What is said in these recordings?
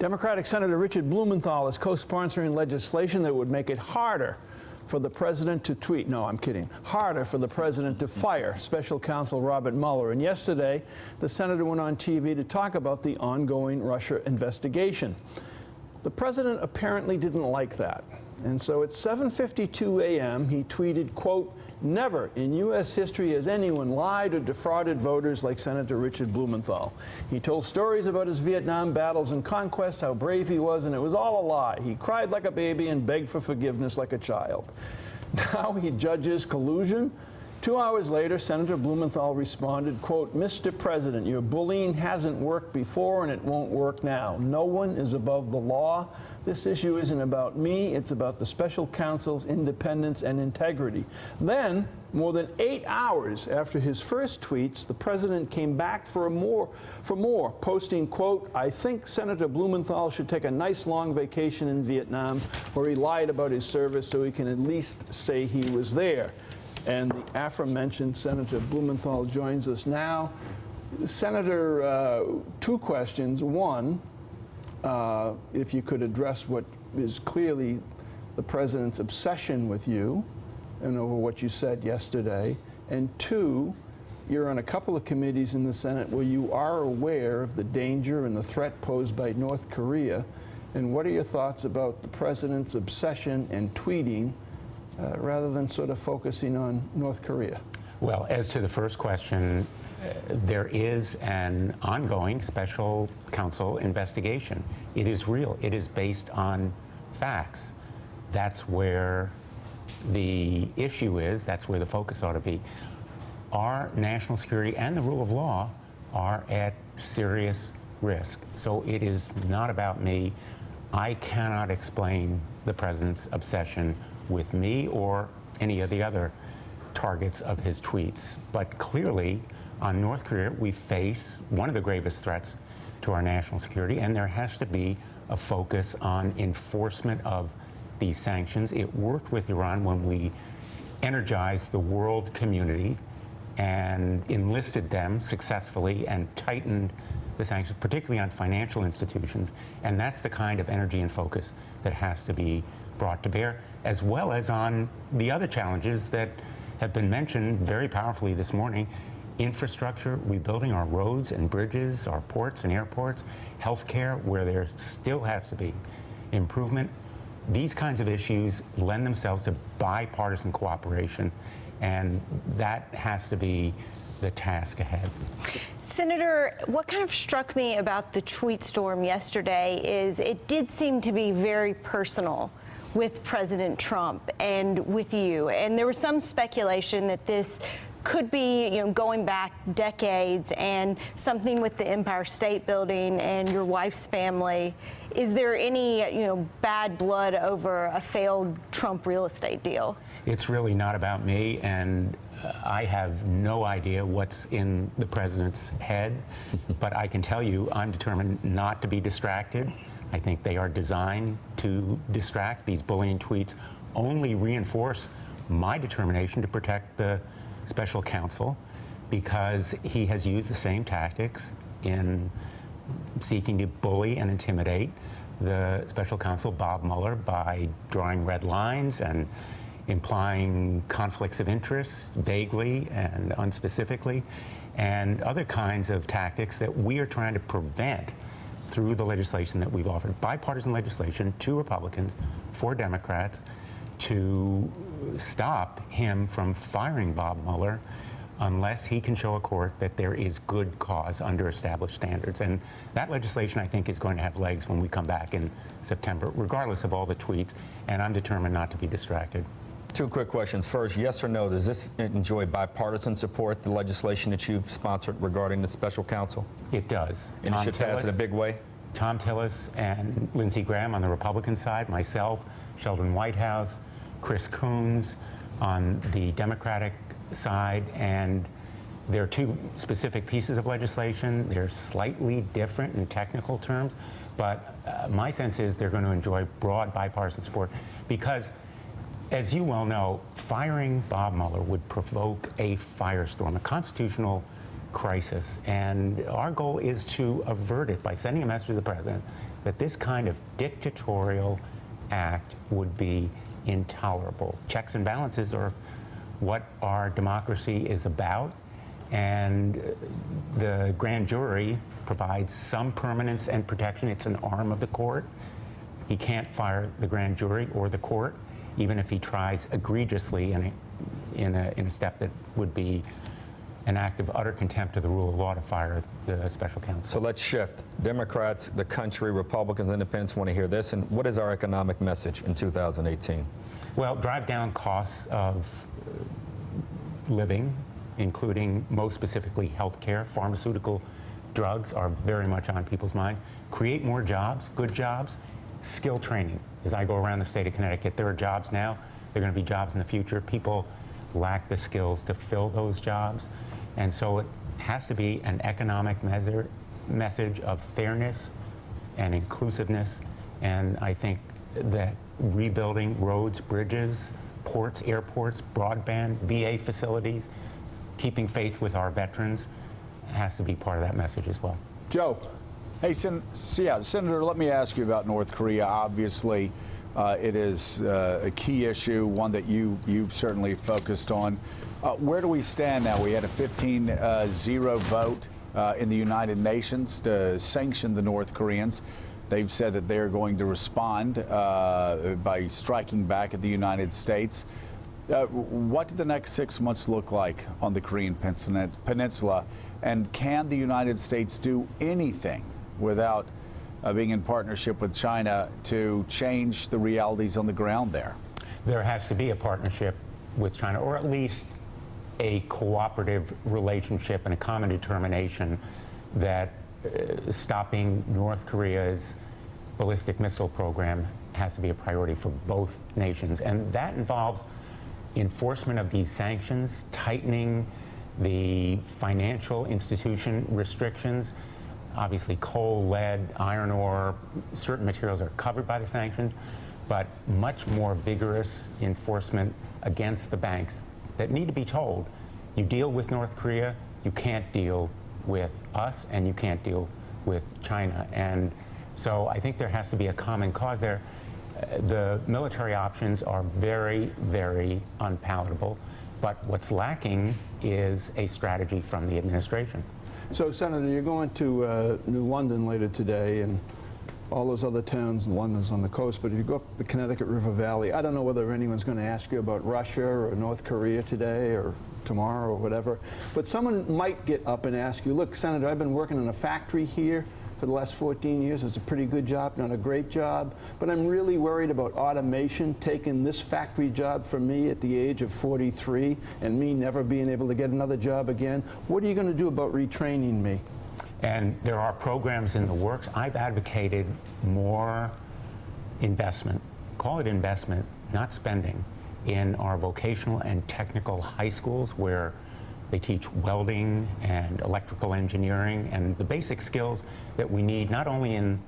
Democratic Senator Richard Blumenthal is co-sponsoring legislation that would make it harder for the president to tweet. No, I'm kidding. Harder for the president to fire special counsel Robert Mueller. And yesterday, the senator went on TV to talk about the ongoing Russia investigation. The president apparently didn't like that. And so at 7:52 a.m., he tweeted, quote, "Never in U.S. history has anyone lied or defrauded voters like Senator Richard Blumenthal. He told stories about his Vietnam battles and conquests, how brave he was, and it was all a lie. He cried like a baby and begged for forgiveness like a child." Now he judges collusion. 2 hours later, Senator Blumenthal responded, quote, "Mr. President, your bullying hasn't worked before and it won't work now. No one is above the law. This issue isn't about me. It's about the special counsel's independence and integrity." Then, more than 8 hours after his first tweets, the president came back for more, posting, quote, "I think Senator Blumenthal should take a nice long vacation in Vietnam where he lied about his service so he can at least say he was there." And the aforementioned Senator Blumenthal joins us now. Senator, two questions. One, if you could address what is clearly the president's obsession with you and over what you said yesterday. And two, you're on a couple of committees in the Senate where you are aware of the danger and the threat posed by North Korea. And what are your thoughts about the president's obsession and tweeting rather than sort of focusing on North Korea? Well, as to the first question, there is an ongoing special counsel investigation. It is real. It is based on facts. That's where the issue is. That's where the focus ought to be. Our national security and the rule of law are at serious risk. So it is not about me. I cannot explain the president's obsession with me or any of the other targets of his tweets. But clearly, on North Korea, we face one of the gravest threats to our national security, and there has to be a focus on enforcement of these sanctions. It worked with Iran when we energized the world community and enlisted them successfully and tightened the sanctions, particularly on financial institutions. And that's the kind of energy and focus that has to be brought to bear, as well as on the other challenges that have been mentioned very powerfully this morning. Infrastructure, rebuilding our roads and bridges, our ports and airports, healthcare, where there still has to be improvement. These kinds of issues lend themselves to bipartisan cooperation, and that has to be the task ahead. Senator, what kind of struck me about the tweet storm yesterday is it did seem to be very personal with President Trump and with you. And there was some speculation that this could be, going back decades and something with the Empire State Building and your wife's family. Is there any, bad blood over a failed Trump real estate deal? It's really not about me, and I have no idea what's in the president's head, but I can tell you I'm determined not to be distracted. I think they are designed to distract. These bullying tweets only reinforce my determination to protect the special counsel, because he has used the same tactics in seeking to bully and intimidate the special counsel, Bob Mueller, by drawing red lines and implying conflicts of interest vaguely and unspecifically, and other kinds of tactics that we are trying to prevent through the legislation that we've offered. Bipartisan legislation, 2 Republicans, 4 Democrats, to stop him from firing Bob Mueller unless he can show a court that there is good cause under established standards. And that legislation, I think, is going to have legs when we come back in September, regardless of all the tweets, and I'm determined not to be distracted. 2 quick questions. First, yes or no, does this enjoy bipartisan support, the legislation that you've sponsored regarding the special counsel? It does. And it should pass in a big way? Tom Tillis and Lindsey Graham on the Republican side, myself, Sheldon Whitehouse, Chris Coons on the Democratic side, and there are 2 specific pieces of legislation. They're slightly different in technical terms, but my sense is they're going to enjoy broad bipartisan support because, as you well know, firing Bob Mueller would provoke a firestorm, a constitutional crisis. And our goal is to avert it by sending a message to the president that this kind of dictatorial act would be intolerable. Checks and balances are what our democracy is about, and the grand jury provides some permanence and protection. It's an arm of the court. He can't fire the grand jury or the court, even if he tries egregiously in a step that would be an act of utter contempt of the rule of law to fire the special counsel. So let's shift. Democrats, the country, Republicans, Independents want to hear this. And what is our economic message in 2018? Well, drive down costs of living, including most specifically healthcare. Pharmaceutical drugs are very much on people's mind. Create more jobs, good jobs, skill training. As I go around the state of Connecticut, there are jobs now, there are going to be jobs in the future. People lack the skills to fill those jobs. And so it has to be an economic message of fairness and inclusiveness. And I think that rebuilding roads, bridges, ports, airports, broadband, VA facilities, keeping faith with our veterans has to be part of that message as well. Joe. Hey, Senator, let me ask you about North Korea. Obviously, it is a key issue, one that you've certainly focused on. Where do we stand now? We had a 15-0 vote in the United Nations to sanction the North Koreans. They've said that they're going to respond by striking back at the United States. What do the next 6 months look like on the Korean Peninsula? And can the United States do anything without being in partnership with China to change the realities on the ground there? There has to be a partnership with China, or at least a cooperative relationship and a common determination that stopping North Korea's ballistic missile program has to be a priority for both nations. And that involves enforcement of these sanctions, tightening the financial institution restrictions. Obviously, coal, lead, iron ore, certain materials are covered by the sanctions, but much more vigorous enforcement against the banks that need to be told, you deal with North Korea, you can't deal with us, and you can't deal with China. And so I think there has to be a common cause there. The military options are very, very unpalatable, but what's lacking is a strategy from the administration. So, Senator, you're going to New London later today, and all those other towns, and London's on the coast, but if you go up the Connecticut River Valley, I don't know whether anyone's going to ask you about Russia or North Korea today or tomorrow or whatever, but someone might get up and ask you, look, Senator, I've been working in a factory here for the last 14 years. It's a pretty good job, not a great job, but I'm really worried about automation taking this factory job from me at the age of 43 and me never being able to get another job again. What are you going to do about retraining me? And there are programs in the works. I've advocated more investment, call it investment, not spending, in our vocational and technical high schools where they teach welding and electrical engineering and the basic skills that we need not only in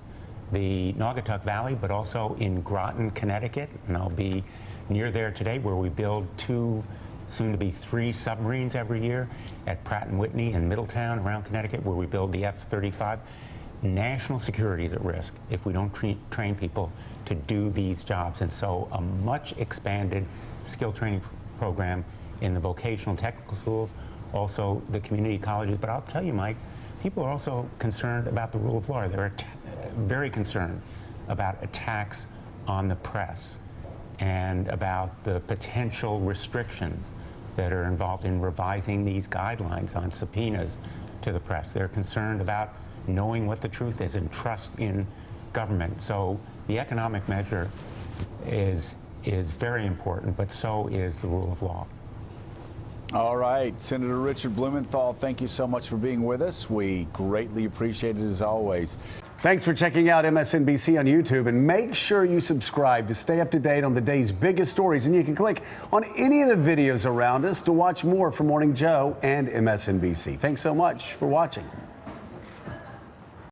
the Naugatuck Valley but also in Groton, Connecticut. And I'll be near there today where we build 2, soon to be 3 submarines every year at Pratt & Whitney in Middletown around Connecticut where we build the F-35. National security is at risk if we don't train people to do these jobs. And so a much expanded skill training program in the vocational technical schools, also the community colleges. But I'll tell you, Mike, people are also concerned about the rule of law. They're very concerned about attacks on the press and about the potential restrictions that are involved in revising these guidelines on subpoenas to the press. They're concerned about knowing what the truth is and trust in government. So the economic measure is very important, but so is the rule of law. All right, Senator Richard Blumenthal, thank you so much for being with us. We greatly appreciate it as always. Thanks for checking out MSNBC on YouTube, and make sure you subscribe to stay up to date on the day's biggest stories. And you can click on any of the videos around us to watch more from Morning Joe and MSNBC. Thanks so much for watching.